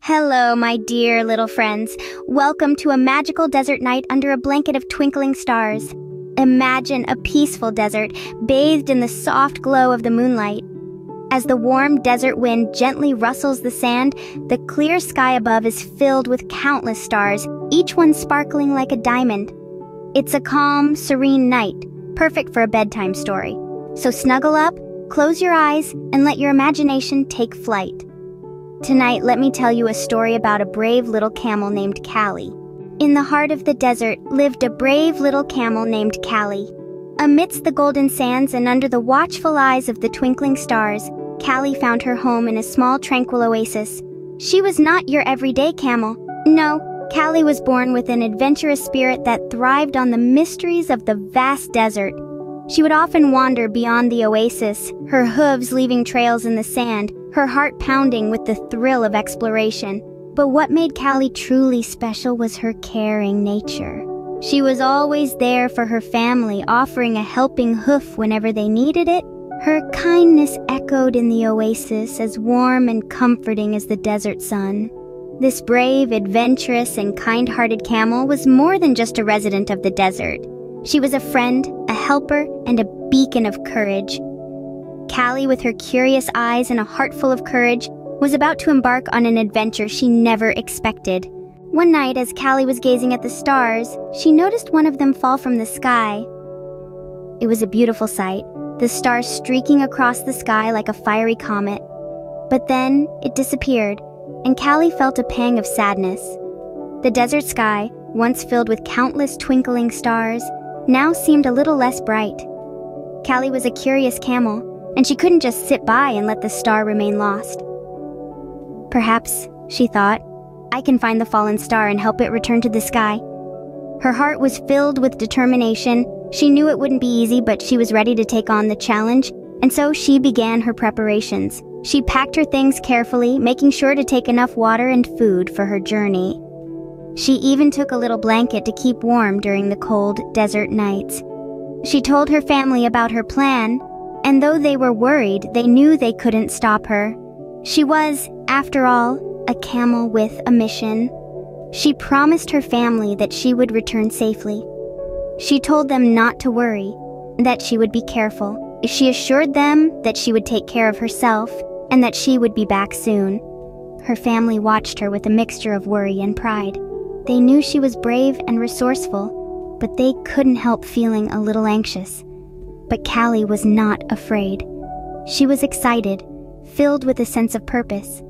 Hello, my dear little friends. Welcome to a magical desert night under a blanket of twinkling stars. Imagine a peaceful desert, bathed in the soft glow of the moonlight. As the warm desert wind gently rustles the sand, the clear sky above is filled with countless stars, each one sparkling like a diamond. It's a calm, serene night, perfect for a bedtime story. So snuggle up, close your eyes, and let your imagination take flight. Tonight, let me tell you a story about a brave little camel named Callie. In the heart of the desert lived a brave little camel named Callie. Amidst the golden sands and under the watchful eyes of the twinkling stars, Callie found her home in a small, tranquil oasis. She was not your everyday camel. No, Callie was born with an adventurous spirit that thrived on the mysteries of the vast desert. She would often wander beyond the oasis, her hooves leaving trails in the sand, her heart pounding with the thrill of exploration. But what made Callie truly special was her caring nature. She was always there for her family, offering a helping hoof whenever they needed it. Her kindness echoed in the oasis, as warm and comforting as the desert sun. This brave, adventurous, and kind-hearted camel was more than just a resident of the desert. She was a friend, a helper, and a beacon of courage. Callie, with her curious eyes and a heart full of courage, was about to embark on an adventure she never expected. One night, as Callie was gazing at the stars, she noticed one of them fall from the sky. It was a beautiful sight, the stars streaking across the sky like a fiery comet. But then, it disappeared, and Callie felt a pang of sadness. The desert sky, once filled with countless twinkling stars, now seemed a little less bright. Callie was a curious camel, and she couldn't just sit by and let the star remain lost. Perhaps, she thought, I can find the fallen star and help it return to the sky. Her heart was filled with determination. She knew it wouldn't be easy, but she was ready to take on the challenge, and so she began her preparations. She packed her things carefully, making sure to take enough water and food for her journey. She even took a little blanket to keep warm during the cold desert nights. She told her family about her plan, and though they were worried, they knew they couldn't stop her. She was, after all, a camel with a mission. She promised her family that she would return safely. She told them not to worry, that she would be careful. She assured them that she would take care of herself, and that she would be back soon. Her family watched her with a mixture of worry and pride. They knew she was brave and resourceful, but they couldn't help feeling a little anxious. But Callie was not afraid. She was excited, filled with a sense of purpose.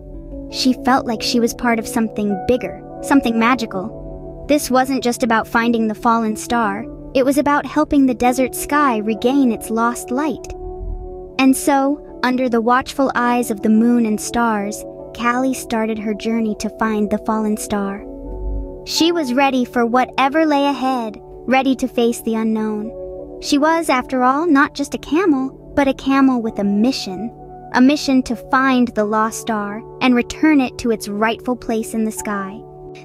She felt like she was part of something bigger, something magical. This wasn't just about finding the fallen star. It was about helping the desert sky regain its lost light. And so, under the watchful eyes of the moon and stars, Callie started her journey to find the fallen star. She was ready for whatever lay ahead, ready to face the unknown. She was, after all, not just a camel, but a camel with a mission to find the lost star and return it to its rightful place in the sky.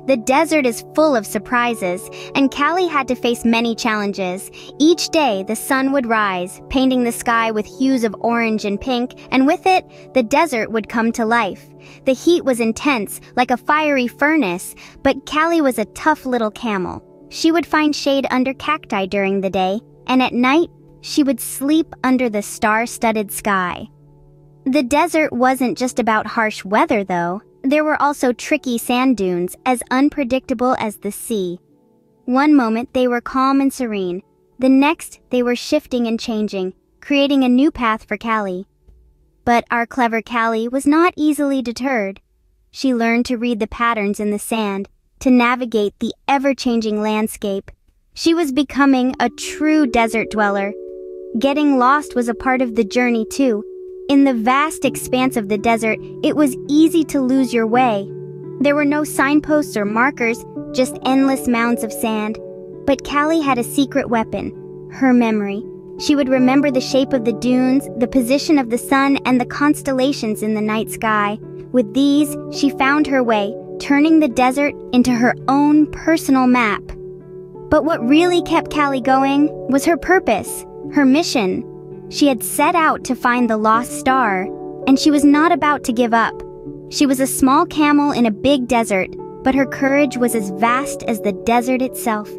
The desert is full of surprises, and Callie had to face many challenges. Each day, the sun would rise, painting the sky with hues of orange and pink, and with it, the desert would come to life. The heat was intense, like a fiery furnace, but Callie was a tough little camel. She would find shade under cacti during the day, and at night, she would sleep under the star-studded sky. The desert wasn't just about harsh weather, though. There were also tricky sand dunes, as unpredictable as the sea. One moment they were calm and serene. The next, they were shifting and changing, creating a new path for Callie. But our clever Callie was not easily deterred. She learned to read the patterns in the sand, to navigate the ever-changing landscape. She was becoming a true desert dweller. Getting lost was a part of the journey, too. In the vast expanse of the desert, it was easy to lose your way. There were no signposts or markers, just endless mounds of sand. But Callie had a secret weapon, her memory. She would remember the shape of the dunes, the position of the sun, and the constellations in the night sky. With these, she found her way, turning the desert into her own personal map. But what really kept Callie going was her purpose, her mission. She had set out to find the lost star, and she was not about to give up. She was a small camel in a big desert, but her courage was as vast as the desert itself.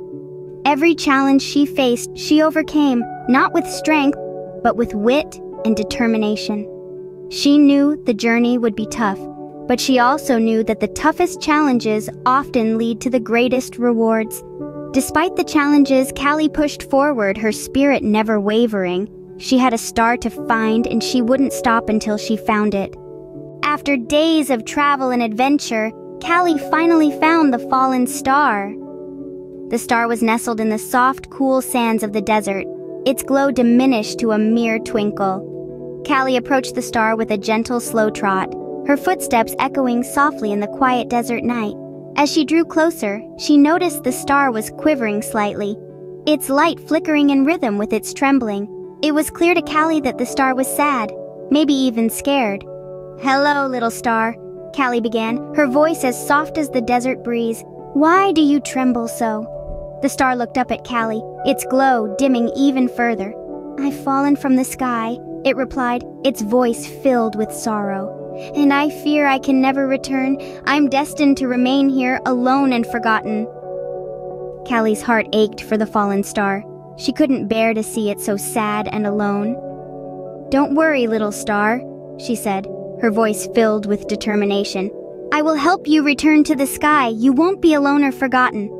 Every challenge she faced, she overcame, not with strength, but with wit and determination. She knew the journey would be tough, but she also knew that the toughest challenges often lead to the greatest rewards. Despite the challenges, Callie pushed forward, her spirit never wavering. She had a star to find, and she wouldn't stop until she found it. After days of travel and adventure, Callie finally found the fallen star. The star was nestled in the soft, cool sands of the desert. Its glow diminished to a mere twinkle. Callie approached the star with a gentle, slow trot, her footsteps echoing softly in the quiet desert night. As she drew closer, she noticed the star was quivering slightly, its light flickering in rhythm with its trembling. It was clear to Callie that the star was sad, maybe even scared. "Hello, little star," Callie began, her voice as soft as the desert breeze. "Why do you tremble so?" The star looked up at Callie, its glow dimming even further. "I've fallen from the sky," it replied, its voice filled with sorrow. "And I fear I can never return. I'm destined to remain here alone and forgotten." Callie's heart ached for the fallen star. She couldn't bear to see it so sad and alone. "Don't worry, little star," she said, her voice filled with determination. "I will help you return to the sky. You won't be alone or forgotten."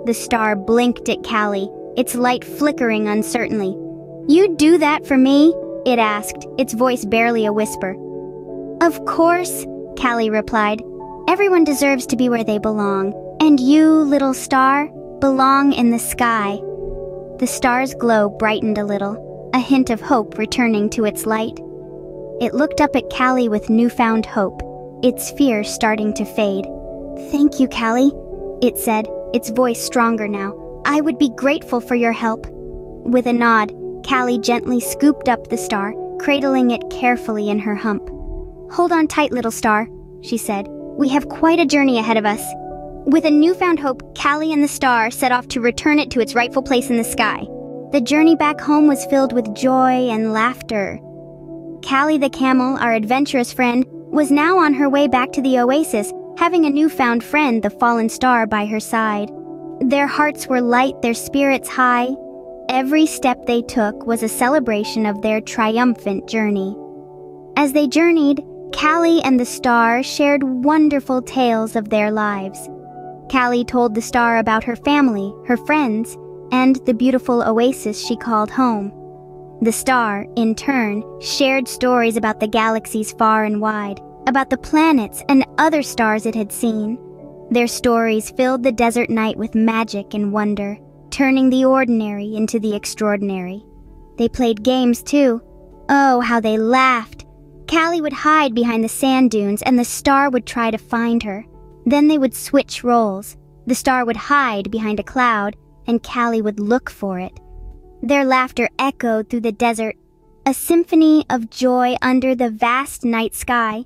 The star blinked at Callie, its light flickering uncertainly. "You'd do that for me?" it asked, its voice barely a whisper. "Of course," Callie replied. "Everyone deserves to be where they belong. And you, little star, belong in the sky." The star's glow brightened a little, a hint of hope returning to its light. It looked up at Callie with newfound hope, its fear starting to fade. "Thank you, Callie," it said, its voice stronger now. "I would be grateful for your help." With a nod, Callie gently scooped up the star, cradling it carefully in her hump. "Hold on tight, little star," she said. "We have quite a journey ahead of us." With a newfound hope, Callie and the star set off to return it to its rightful place in the sky. The journey back home was filled with joy and laughter. Callie the camel, our adventurous friend, was now on her way back to the oasis, having a newfound friend, the fallen star, by her side. Their hearts were light, their spirits high. Every step they took was a celebration of their triumphant journey. As they journeyed, Callie and the star shared wonderful tales of their lives. Callie told the star about her family, her friends, and the beautiful oasis she called home. The star, in turn, shared stories about the galaxies far and wide, about the planets and other stars it had seen. Their stories filled the desert night with magic and wonder, turning the ordinary into the extraordinary. They played games too. Oh, how they laughed! Callie would hide behind the sand dunes and the star would try to find her. Then they would switch roles. The star would hide behind a cloud and Callie would look for it. Their laughter echoed through the desert, a symphony of joy under the vast night sky.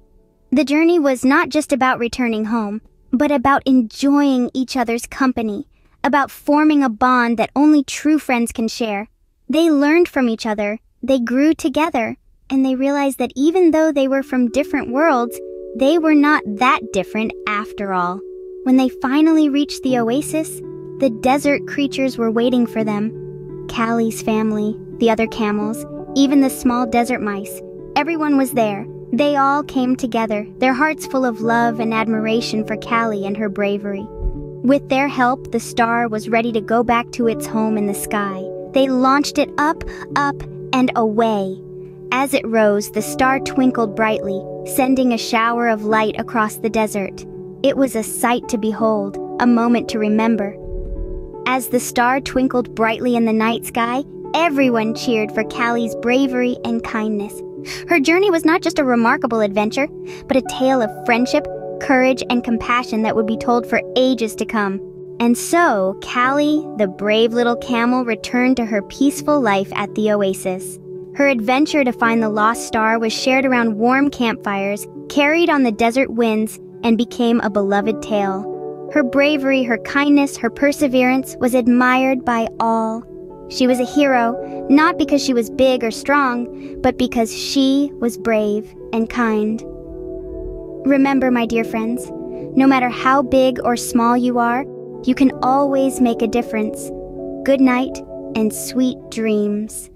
The journey was not just about returning home, but about enjoying each other's company, about forming a bond that only true friends can share. They learned from each other, they grew together, and they realized that even though they were from different worlds, they were not that different after all. When they finally reached the oasis, the desert creatures were waiting for them. Callie's family, the other camels, even the small desert mice. Everyone was there. They all came together, their hearts full of love and admiration for Callie and her bravery. With their help, the star was ready to go back to its home in the sky. They launched it up, up, and away. As it rose, the star twinkled brightly, sending a shower of light across the desert. It was a sight to behold, a moment to remember. As the star twinkled brightly in the night sky, everyone cheered for Callie's bravery and kindness. Her journey was not just a remarkable adventure, but a tale of friendship, courage, and compassion that would be told for ages to come. And so, Callie, the brave little camel, returned to her peaceful life at the oasis. Her adventure to find the lost star was shared around warm campfires, carried on the desert winds, and became a beloved tale. Her bravery, her kindness, her perseverance was admired by all. She was a hero, not because she was big or strong, but because she was brave and kind. Remember, my dear friends, no matter how big or small you are, you can always make a difference. Good night and sweet dreams.